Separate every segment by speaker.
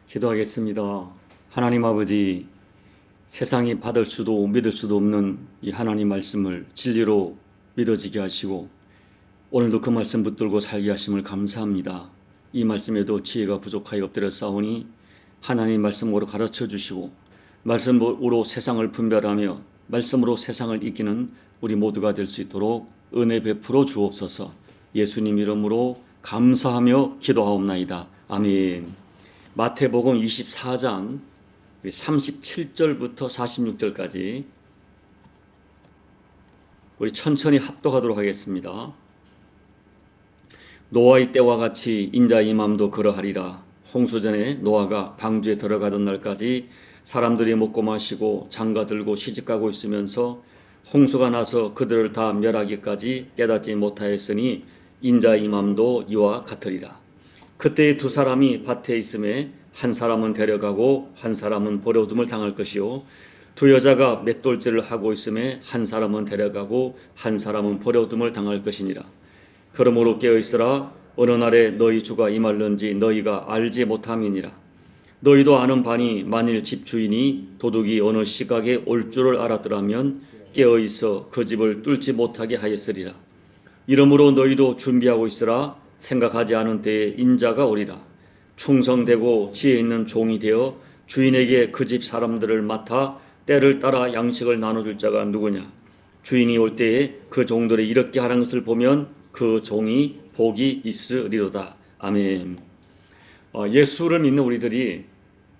Speaker 1: 기도하겠습니다. 하나님 아버지, 세상이 받을 수도 믿을 수도 없는 이 하나님 말씀을 진리로 믿어지게 하시고 오늘도 그 말씀 붙들고 살게 하심을 감사합니다. 이 말씀에도 지혜가 부족하여 엎드려 싸우니 하나님 말씀으로 가르쳐 주시고 말씀으로 세상을 분별하며 말씀으로 세상을 이기는 우리 모두가 될 수 있도록 은혜 베풀어 주옵소서. 예수님 이름으로 감사하며 기도하옵나이다. 아멘. 마태복음 24장 37절부터 46절까지 우리 천천히 합독하도록 하겠습니다. 노아의 때와 같이 인자의 맘도 그러하리라. 홍수전에 노아가 방주에 들어가던 날까지 사람들이 먹고 마시고 장가들고 시집가고 있으면서 홍수가 나서 그들을 다 멸하기까지 깨닫지 못하였으니 인자의 맘도 이와 같으리라. 그때 두 사람이 밭에 있음에 한 사람은 데려가고 한 사람은 버려둠을 당할 것이요 두 여자가 맷돌질을 하고 있음에 한 사람은 데려가고 한 사람은 버려둠을 당할 것이니라. 그러므로 깨어있으라. 어느 날에 너희 주가 임할는지 너희가 알지 못함이니라. 너희도 아는 바니 만일 집주인이 도둑이 어느 시각에 올 줄을 알았더라면 깨어있어 그 집을 뚫지 못하게 하였으리라. 이러므로 너희도 준비하고 있으라. 생각하지 않은 때에 인자가 오리라. 충성되고 지혜 있는 종이 되어 주인에게 그 집 사람들을 맡아 때를 따라 양식을 나눠줄 자가 누구냐. 주인이 올 때에 그 종들이 이렇게 하는 것을 보면 그 종이 복이 있으리로다. 아멘. 예수를 믿는 우리들이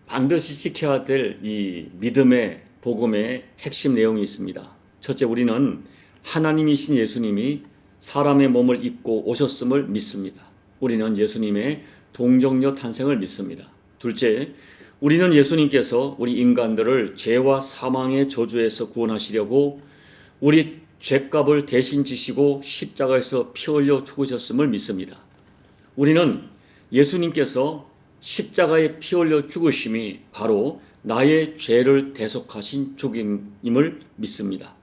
Speaker 1: 반드시 지켜야 될 이 믿음의 복음의 핵심 내용이 있습니다. 첫째, 우리는 하나님이신 예수님이 사람의 몸을 입고 오셨음을 믿습니다. 우리는 예수님의 동정녀 탄생을 믿습니다. 둘째, 우리는 예수님께서 우리 인간들을 죄와 사망의 저주에서 구원하시려고 우리 죄값을 대신 지시고 십자가에서 피 흘려 죽으셨음을 믿습니다. 우리는 예수님께서 십자가에 피 흘려 죽으심이 바로 나의 죄를 대속하신 죽임임을 믿습니다.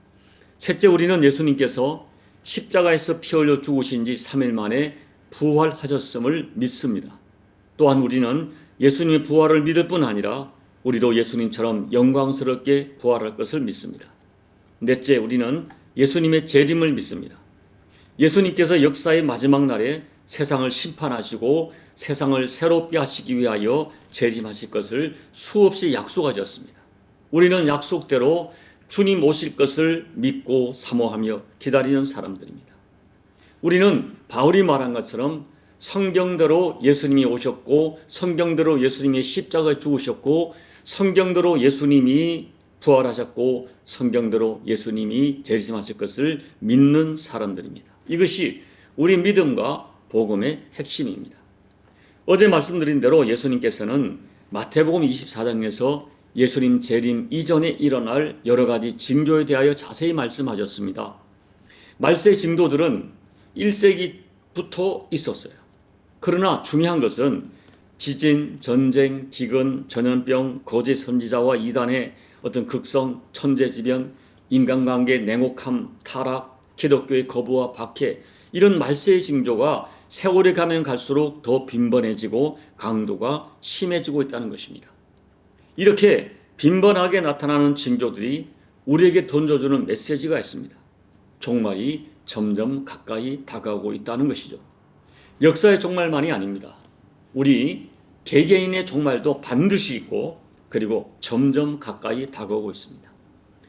Speaker 1: 셋째, 우리는 예수님께서 십자가에서 피 흘려 죽으신 지 3일 만에 부활하셨음을 믿습니다. 또한 우리는 예수님의 부활을 믿을 뿐 아니라 우리도 예수님처럼 영광스럽게 부활할 것을 믿습니다. 넷째, 우리는 예수님의 재림을 믿습니다. 예수님께서 역사의 마지막 날에 세상을 심판하시고 세상을 새롭게 하시기 위하여 재림하실 것을 수없이 약속하셨습니다. 우리는 약속대로 주님 오실 것을 믿고 사모하며 기다리는 사람들입니다. 우리는 바울이 말한 것처럼 성경대로 예수님이 오셨고 성경대로 예수님이 십자가에 죽으셨고 성경대로 예수님이 부활하셨고 성경대로 예수님이 재림하실 것을 믿는 사람들입니다. 이것이 우리 믿음과 복음의 핵심입니다. 어제 말씀드린 대로 예수님께서는 마태복음 24장에서 예수님 재림 이전에 일어날 여러 가지 징조에 대하여 자세히 말씀하셨습니다. 말세 징조들은 1세기부터 있었어요. 그러나 중요한 것은 지진, 전쟁, 기근, 전염병, 거짓 선지자와 이단의 어떤 극성, 천재지변, 인간관계 냉혹함, 타락, 기독교의 거부와 박해, 이런 말세의 징조가 세월이 가면 갈수록 더 빈번해지고 강도가 심해지고 있다는 것입니다. 이렇게 빈번하게 나타나는 징조들이 우리에게 던져주는 메시지가 있습니다. 종말이 점점 가까이 다가오고 있다는 것이죠. 역사의 종말만이 아닙니다. 우리 개개인의 종말도 반드시 있고 그리고 점점 가까이 다가오고 있습니다.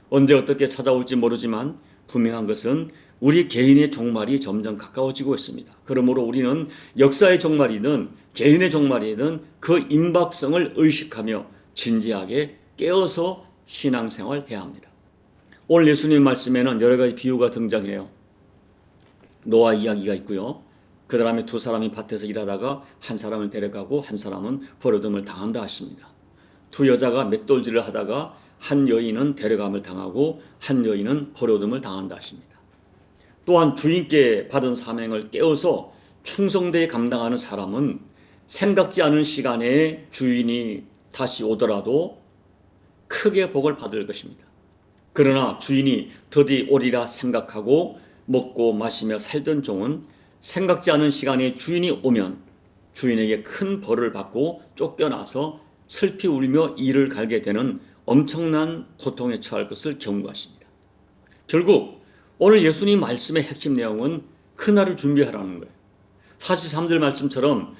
Speaker 1: 언제 어떻게 찾아올지 모르지만 분명한 것은 우리 개인의 종말이 점점 가까워지고 있습니다. 그러므로 우리는 역사의 종말이든 개인의 종말이든 그 임박성을 의식하며 진지하게 깨어서 신앙생활 해야 합니다. 오늘 예수님 말씀에는 여러 가지 비유가 등장해요. 노아 이야기가 있고요. 그 다음에 두 사람이 밭에서 일하다가 한 사람을 데려가고 한 사람은 버려둠을 당한다 하십니다. 두 여자가 맷돌질을 하다가 한 여인은 데려감을 당하고 한 여인은 버려둠을 당한다 하십니다. 또한 주인께 받은 사명을 깨어서 충성되게 감당하는 사람은 생각지 않은 시간에 주인이 다시 오더라도 크게 복을 받을 것입니다. 그러나 주인이 더디 오리라 생각하고 먹고 마시며 살던 종은 생각지 않은 시간에 주인이 오면 주인에게 큰 벌을 받고 쫓겨나서 슬피 울며 이를 갈게 되는 엄청난 고통에 처할 것을 경고하십니다. 결국 오늘 예수님 말씀의 핵심 내용은 그날을 준비하라는 거예요. 43절 말씀처럼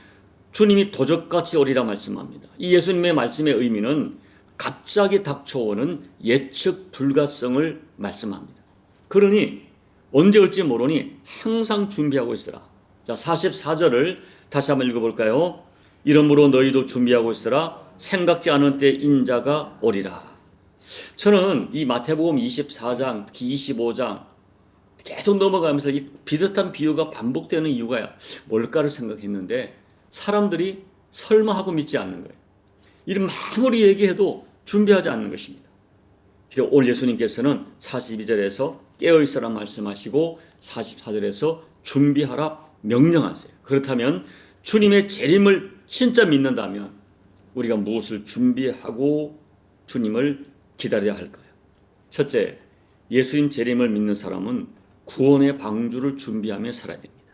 Speaker 1: 주님이 도적같이 오리라 말씀합니다. 이 예수님의 말씀의 의미는 갑자기 닥쳐오는 예측 불가성을 말씀합니다. 그러니 언제 올지 모르니 항상 준비하고 있으라. 자, 44절을 다시 한번 읽어볼까요? 이러므로 너희도 준비하고 있으라. 생각지 않은 때 인자가 오리라. 저는 이 마태복음 24장, 특히 25장 계속 넘어가면서 이 비슷한 비유가 반복되는 이유가 뭘까를 생각했는데 사람들이 설마 하고 믿지 않는 거예요. 이런 아무리 얘기해도 준비하지 않는 것입니다. 그래서 오늘 예수님께서는 42절에서 깨어있으라 말씀하시고 44절에서 준비하라 명령하세요. 그렇다면 주님의 재림을 진짜 믿는다면 우리가 무엇을 준비하고 주님을 기다려야 할까요? 첫째, 예수님 재림을 믿는 사람은 구원의 방주를 준비하며 살아야 됩니다.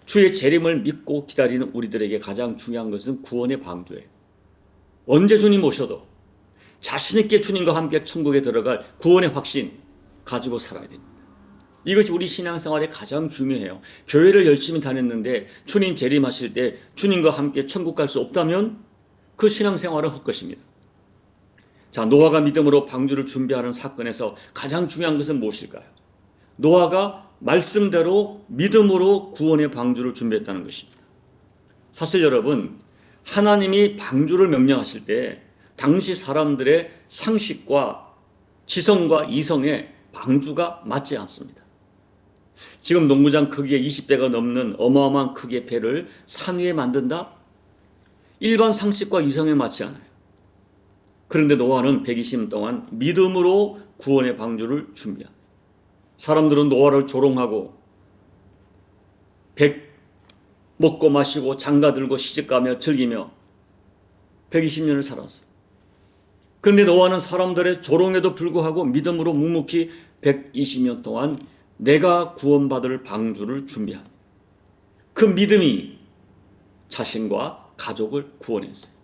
Speaker 1: 주의 재림을 믿고 기다리는 우리들에게 가장 중요한 것은 구원의 방주예요. 언제 주님 오셔도 자신 있게 주님과 함께 천국에 들어갈 구원의 확신 가지고 살아야 됩니다. 이것이 우리 신앙생활에 가장 중요해요. 교회를 열심히 다녔는데 주님 재림하실 때 주님과 함께 천국 갈 수 없다면 그 신앙생활은 헛것입니다. 자, 노아가 믿음으로 방주를 준비하는 사건에서 가장 중요한 것은 무엇일까요? 노아가 말씀대로 믿음으로 구원의 방주를 준비했다는 것입니다. 사실 여러분, 하나님이 방주를 명령하실 때 당시 사람들의 상식과 지성과 이성의 방주가 맞지 않습니다. 지금 농구장 크기의 20배가 넘는 어마어마한 크기의 배를 산 위에 만든다? 일반 상식과 이성에 맞지 않아요. 그런데 노아는 120년 동안 믿음으로 구원의 방주를 준비합니다. 사람들은 노아를 조롱하고 먹고 마시고 장가들고 시집가며 즐기며 120년을 살았어요. 그런데 노아는 사람들의 조롱에도 불구하고 믿음으로 묵묵히 120년 동안 내가 구원받을 방주를 준비합니다. 그 믿음이 자신과 가족을 구원했어요.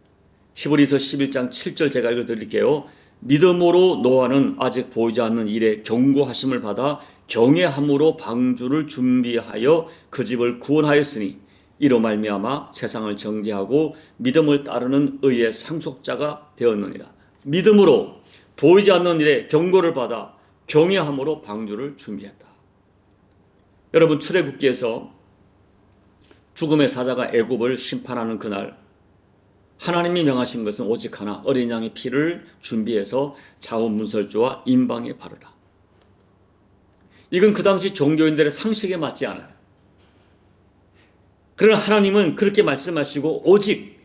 Speaker 1: 히브리서 11장 7절 제가 읽어드릴게요. 믿음으로 노아는 아직 보이지 않는 일에 경고하심을 받아 경외함으로 방주를 준비하여 그 집을 구원하였으니 이로 말미암아 세상을 정죄하고 믿음을 따르는 의의 상속자가 되었느니라. 믿음으로 보이지 않는 일에 경고를 받아 경외함으로 방주를 준비했다. 여러분, 출애굽기에서 죽음의 사자가 애굽을 심판하는 그날 하나님이 명하신 것은 오직 하나, 어린 양의 피를 준비해서 자원문설주와 임방에 바르라. 이건 그 당시 종교인들의 상식에 맞지 않아요. 그러나 하나님은 그렇게 말씀하시고 오직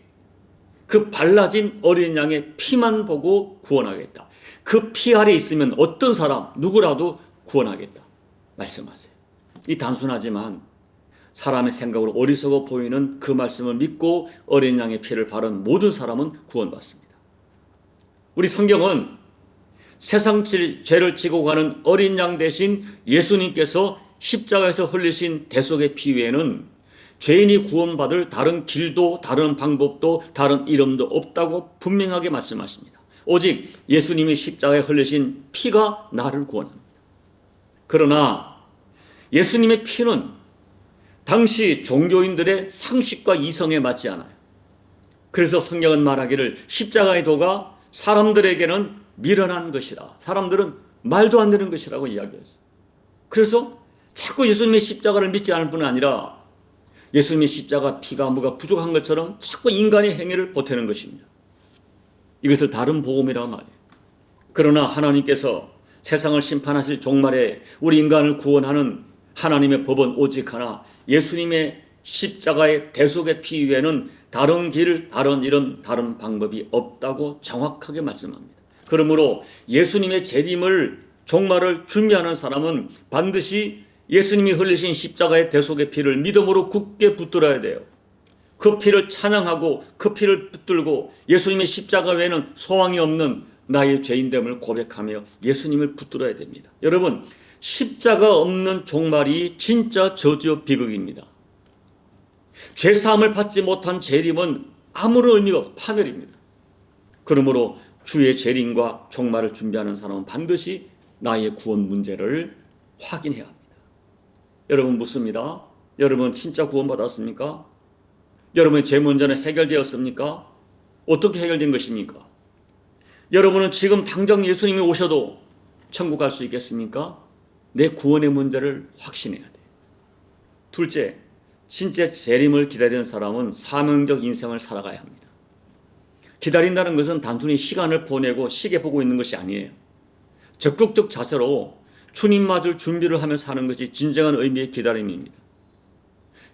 Speaker 1: 그 발라진 어린 양의 피만 보고 구원하겠다. 그 피 아래 있으면 어떤 사람 누구라도 구원하겠다 말씀하세요. 이 단순하지만 사람의 생각으로 어리석어 보이는 그 말씀을 믿고 어린 양의 피를 바른 모든 사람은 구원받습니다. 우리 성경은 세상 죄를 지고 가는 어린 양 대신 예수님께서 십자가에서 흘리신 대속의 피 외에는 죄인이 구원받을 다른 길도 다른 방법도 다른 이름도 없다고 분명하게 말씀하십니다. 오직 예수님이 십자가에 흘리신 피가 나를 구원합니다. 그러나 예수님의 피는 당시 종교인들의 상식과 이성에 맞지 않아요. 그래서 성경은 말하기를 십자가의 도가 사람들에게는 미련한 것이라, 사람들은 말도 안 되는 것이라고 이야기했어요. 그래서 자꾸 예수님의 십자가를 믿지 않을 뿐 아니라 예수님의 십자가 피가 뭐가 부족한 것처럼 자꾸 인간의 행위를 보태는 것입니다. 이것을 다른 복음이라고 말해요. 그러나 하나님께서 세상을 심판하실 종말에 우리 인간을 구원하는 하나님의 법은 오직 하나, 예수님의 십자가의 대속의 피 외에는 다른 길, 다른 이름, 다른 방법이 없다고 정확하게 말씀합니다. 그러므로 예수님의 재림을 종말을 준비하는 사람은 반드시 예수님이 흘리신 십자가의 대속의 피를 믿음으로 굳게 붙들어야 돼요. 그 피를 찬양하고 그 피를 붙들고 예수님의 십자가 외에는 소망이 없는 나의 죄인됨을 고백하며 예수님을 붙들어야 됩니다. 여러분, 십자가 없는 종말이 진짜 저주와 비극입니다. 죄사함을 받지 못한 재림은 아무런 의미가 없고 파멸입니다. 그러므로 주의 재림과 종말을 준비하는 사람은 반드시 나의 구원 문제를 확인해야 합니다. 여러분 묻습니다. 여러분 진짜 구원받았습니까? 여러분의 죄 문제는 해결되었습니까? 어떻게 해결된 것입니까? 여러분은 지금 당장 예수님이 오셔도 천국 갈 수 있겠습니까? 내 구원의 문제를 확신해야 돼요. 둘째, 진짜 재림을 기다리는 사람은 사명적 인생을 살아가야 합니다. 기다린다는 것은 단순히 시간을 보내고 시계 보고 있는 것이 아니에요. 적극적 자세로 주님 맞을 준비를 하며 사는 것이 진정한 의미의 기다림입니다.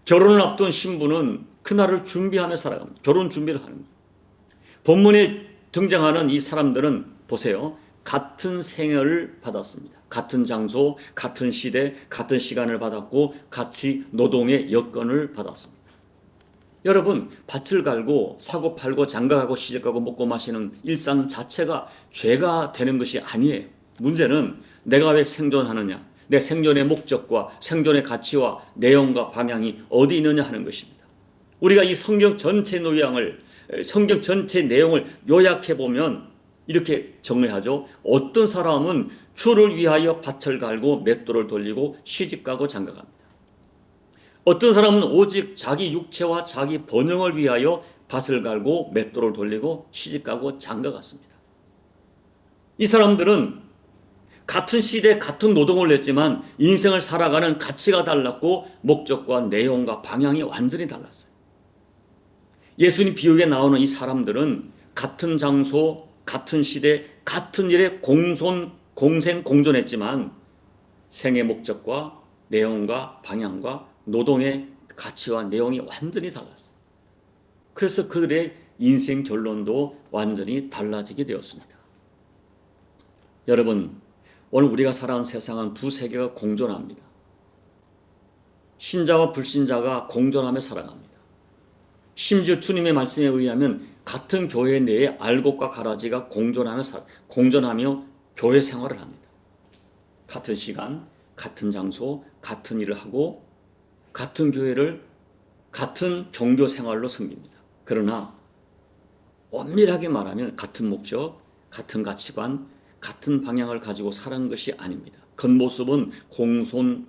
Speaker 1: 결혼을 앞둔 신부는 그날을 준비하며 살아갑니다. 결혼 준비를 하는 거예요. 본문에 등장하는 이 사람들은 보세요. 같은 생애를 받았습니다. 같은 장소, 같은 시대, 같은 시간을 받았고 같이 노동의 여건을 받았습니다. 여러분, 밭을 갈고 사고 팔고 장가가고 시집가고 먹고 마시는 일상 자체가 죄가 되는 것이 아니에요. 문제는 내가 왜 생존하느냐, 내 생존의 목적과 생존의 가치와 내용과 방향이 어디 있느냐 하는 것입니다. 우리가 이 성경 전체 내용을 요약해 보면 이렇게 정리하죠. 어떤 사람은 주를 위하여 밭을 갈고 맷돌을 돌리고 시집가고 장가갑니다. 어떤 사람은 오직 자기 육체와 자기 번영을 위하여 밭을 갈고 맷돌을 돌리고 시집가고 장가갔습니다. 이 사람들은 같은 시대에 같은 노동을 했지만 인생을 살아가는 가치가 달랐고 목적과 내용과 방향이 완전히 달랐어요. 예수님 비유에 나오는 이 사람들은 같은 장소, 같은 시대, 같은 일에 공생공존했지만 생의 목적과 내용과 방향과 노동의 가치와 내용이 완전히 달랐어요. 그래서 그들의 인생 결론도 완전히 달라지게 되었습니다. 여러분, 오늘 우리가 살아가는 세상은 두 세계가 공존합니다. 신자와 불신자가 공존하며 살아갑니다. 심지어 주님의 말씀에 의하면 같은 교회 내에 알곡과 가라지가 공존하며 교회 생활을 합니다. 같은 시간, 같은 장소, 같은 일을 하고 같은 교회를 같은 종교 생활로 섬깁니다. 그러나 엄밀하게 말하면 같은 목적, 같은 가치관, 같은 방향을 가지고 사는 것이 아닙니다. 겉모습은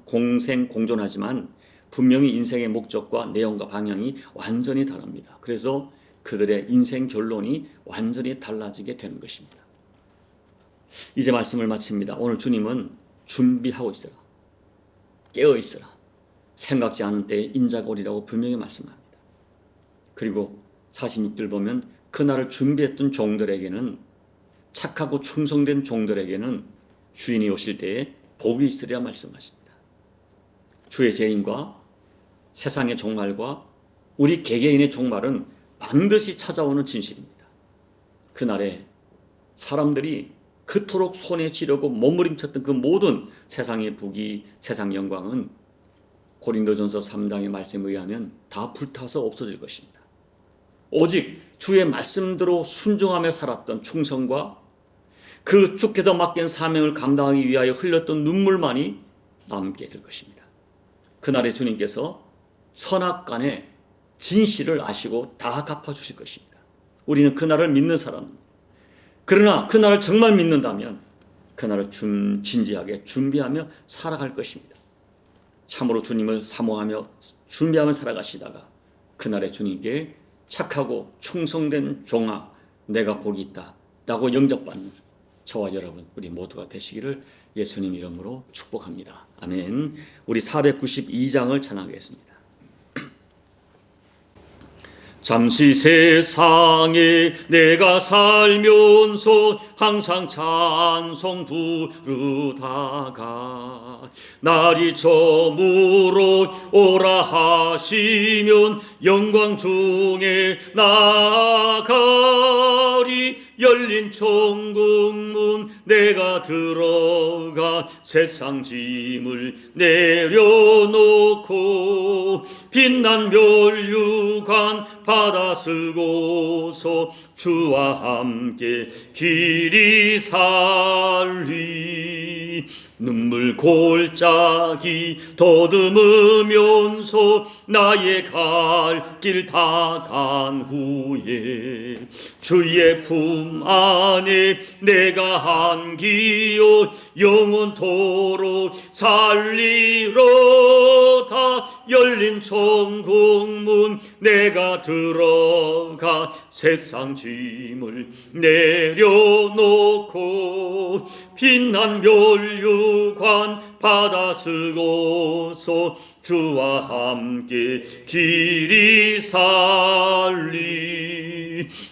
Speaker 1: 공생공존하지만 분명히 인생의 목적과 내용과 방향이 완전히 다릅니다. 그래서 그들의 인생 결론이 완전히 달라지게 되는 것입니다. 이제 말씀을 마칩니다. 오늘 주님은 준비하고 있으라, 깨어 있으라, 생각지 않은 때에 인자가 오리라고 분명히 말씀합니다. 그리고 46절 보면 그날을 준비했던 종들에게는, 착하고 충성된 종들에게는 주인이 오실 때에 복이 있으리라 말씀하십니다. 주의 재림과 세상의 종말과 우리 개개인의 종말은 반드시 찾아오는 진실입니다. 그날에 사람들이 그토록 손에 쥐려고 몸부림쳤던 그 모든 세상의 부귀, 세상 영광은 고린도전서 3장의 말씀에 의하면 다 불타서 없어질 것입니다. 오직 주의 말씀대로 순종하며 살았던 충성과 그 주께서 맡긴 사명을 감당하기 위하여 흘렸던 눈물만이 남게 될 것입니다. 그날에 주님께서 선악간의 진실을 아시고 다 갚아주실 것입니다. 우리는 그날을 믿는 사람입니다. 그러나 그날을 정말 믿는다면 그날을 진지하게 준비하며 살아갈 것입니다. 참으로 주님을 사모하며 준비하며 살아가시다가 그날에 주님께 착하고 충성된 종아, 내가 복이 있다 라고 영접받는 저와 여러분, 우리 모두가 되시기를 예수님 이름으로 축복합니다. 아멘. 우리 492장을 찬양하겠습니다. 잠시 세상에 내가 살면서 항상 찬송 부르다가 날이 저물어 오라 하시면 영광 중에 나가리. 열린 천국문 내가 들어가 세상 짐을 내려놓고 빛난 멸류관 받아 쓰고서 주와 함께 길이 살리. 눈물 골짜기 더듬으면서 나의 갈 길 다 간 후에 주의 품 안에 내가 안기요 영원토록 살리로다. 열린 천국문 내가 들어가 세상 짐을 내려놓고 빛난 멸류관 받아 쓰고서 주와 함께 길이 살리.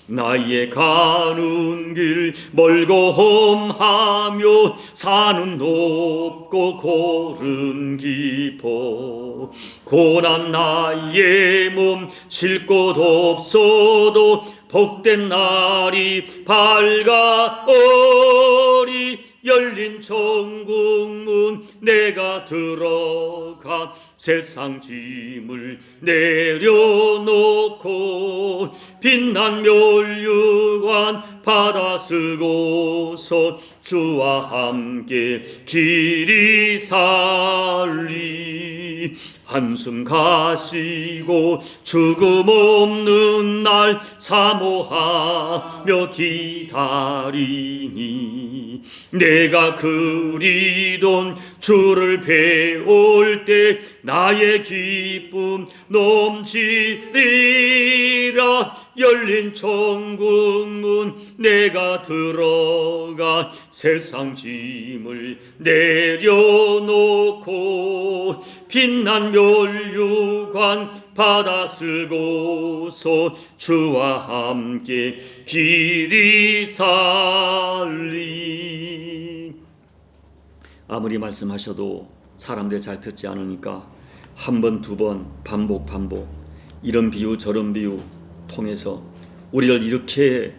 Speaker 1: 나의 가는 길 멀고 험하며 산은 높고 고름 깊어 고난 나의 몸 쉴 곳 없어도 복된 날이 밝아오리. 열린 천국문 내가 들어가 세상 짐을 내려놓고 빛난 멸류관 받아 쓰고서 주와 함께 길이 살리. 한숨 가시고 죽음 없는 날 사모하며 기다리니 내가 그리던 주를 배울 때 나의 기쁨 넘치리라. 열린 천국문 내가 들어가 세상 짐을 내려놓고 빛난 멸류관 받아 쓰고서 주와 함께 길이 살리. 아무리 말씀하셔도 사람들이 잘 듣지 않으니까 한 번, 두 번 반복 이런 비유 저런 비유 통해서 우리를 이렇게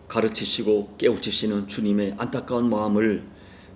Speaker 1: 가르치시고 깨우치시는 주님의 안타까운 마음을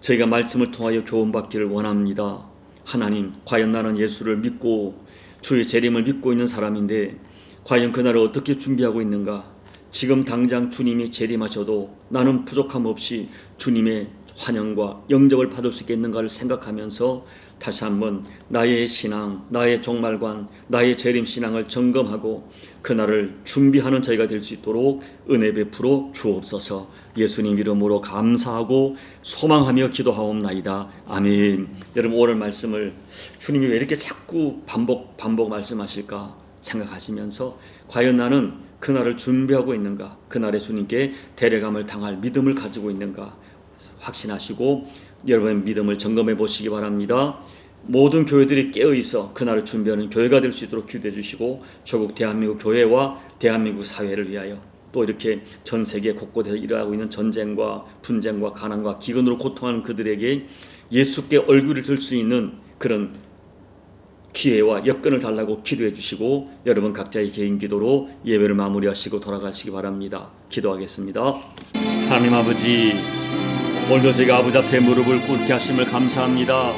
Speaker 1: 저희가 말씀을 통하여 교훈받기를 원합니다. 하나님, 과연 나는 예수를 믿고 주의 재림을 믿고 있는 사람인데 과연 그날을 어떻게 준비하고 있는가? 지금 당장 주님이 재림하셔도 나는 부족함 없이 주님의 환영과 영접을 받을 수 있겠는가를 생각하면서 다시 한번 나의 신앙, 나의 종말관, 나의 재림 신앙을 점검하고 그날을 준비하는 저희가 될 수 있도록 은혜 베풀어 주옵소서. 예수님 이름으로 감사하고 소망하며 기도하옵나이다. 아멘. 여러분, 오늘 말씀을 주님이 왜 이렇게 자꾸 반복 말씀하실까 생각하시면서 과연 나는 그날을 준비하고 있는가, 그날에 주님께 데려감을 당할 믿음을 가지고 있는가 확신하시고 여러분의 믿음을 점검해 보시기 바랍니다. 모든 교회들이 깨어있어 그날을 준비하는 교회가 될 수 있도록 기도해 주시고 조국 대한민국 교회와 대한민국 사회를 위하여 또 이렇게 전 세계 곳곳에서 일어나고 있는 전쟁과 분쟁과 가난과 기근으로 고통하는 그들에게 예수께 얼굴을 들 수 있는 그런 기회와 여건을 달라고 기도해 주시고 여러분 각자의 개인 기도로 예배를 마무리하시고 돌아가시기 바랍니다. 기도하겠습니다. 하나님 아버지, 오늘도 제가 아버지 앞에 무릎을 꿇게 하심을 감사합니다.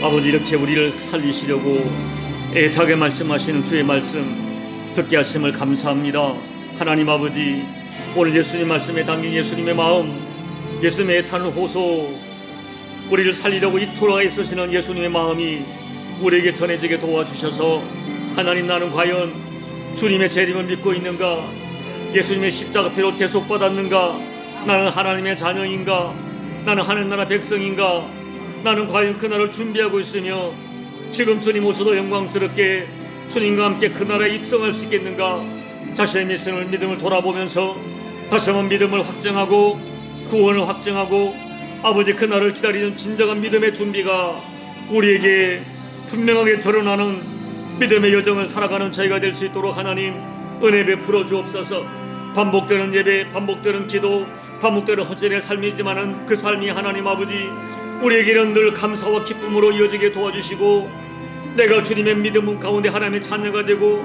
Speaker 1: 아버지, 이렇게 우리를 살리시려고 애타게 말씀하시는 주의 말씀 듣게 하심을 감사합니다. 하나님 아버지, 오늘 예수님 말씀에 담긴 예수님의 마음, 예수님의 애타는 호소, 우리를 살리려고 이토록 애쓰시는 예수님의 마음이 우리에게 전해지게 도와주셔서 하나님, 나는 과연 주님의 재림을 믿고 있는가? 예수님의 십자가 피로 대속받았는가? 나는 하나님의 자녀인가? 나는 하늘나라 백성인가? 나는 과연 그날을 준비하고 있으며 지금 주님 오셔도 영광스럽게 주님과 함께 그 나라에 입성할 수 있겠는가? 자신의 믿음을 돌아보면서 다시 한번 믿음을 확정하고 구원을 확정하고 아버지 그날을 기다리는 진정한 믿음의 준비가 우리에게 분명하게 드러나는 믿음의 여정을 살아가는 저희가 될 수 있도록 하나님 은혜 베풀어 주옵소서. 반복되는 예배, 반복되는 기도, 반복되는 헌신의 삶이지만은 그 삶이 하나님 아버지 우리에게는 늘 감사와 기쁨으로 이어지게 도와주시고 내가 주님의 믿음 가운데 하나님의 자녀가 되고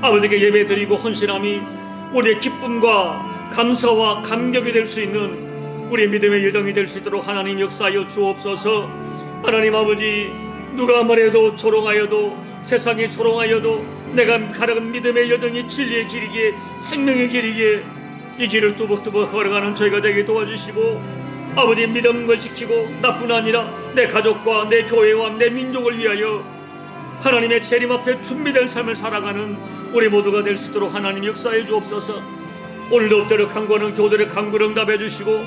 Speaker 1: 아버지께 예배 드리고 헌신함이 우리의 기쁨과 감사와 감격이 될 수 있는 우리의 믿음의 여정이 될 수 있도록 하나님 역사하여 주옵소서. 하나님 아버지, 누가 말해도 조롱하여도 세상이 조롱하여도 내가 가려는 믿음의 여정이 진리의 길이기에 생명의 길이기에 이 길을 뚜벅뚜벅 걸어가는 저희가 되게 도와주시고 아버지 믿음을 지키고 나뿐 아니라 내 가족과 내 교회와 내 민족을 위하여 하나님의 재림 앞에 준비된 삶을 살아가는 우리 모두가 될 수 있도록 하나님 역사해 주옵소서. 오늘도 엎드려 간구하는 교들의 간구를 응답해 주시고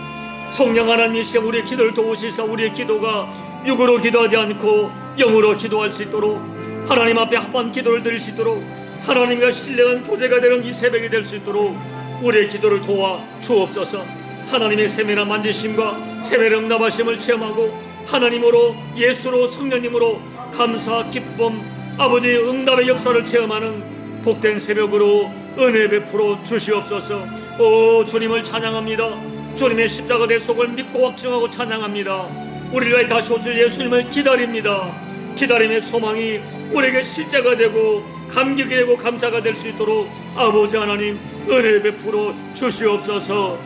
Speaker 1: 성령 하나님이시여 우리의 기도를 도우시사 우리의 기도가 육으로 기도하지 않고 영으로 기도할 수 있도록 하나님 앞에 합한 기도를 드릴 수 있도록 하나님과 신령한 교제가 되는 이 새벽이 될 수 있도록 우리의 기도를 도와 주옵소서. 하나님의 세밀한 만지심과 세밀한 응답하심을 체험하고 하나님으로 예수로 성령님으로 감사 기쁨 아버지의 응답의 역사를 체험하는 복된 새벽으로 은혜 베풀어 주시옵소서. 오 주님을 찬양합니다. 주님의 십자가 대속을 믿고 확증하고 찬양합니다. 우리를 위해 다시 오실 예수님을 기다립니다. 기다림의 소망이 우리에게 실제가 되고 감격이 되고 감사가 될 수 있도록 아버지 하나님 은혜 베풀어 주시옵소서.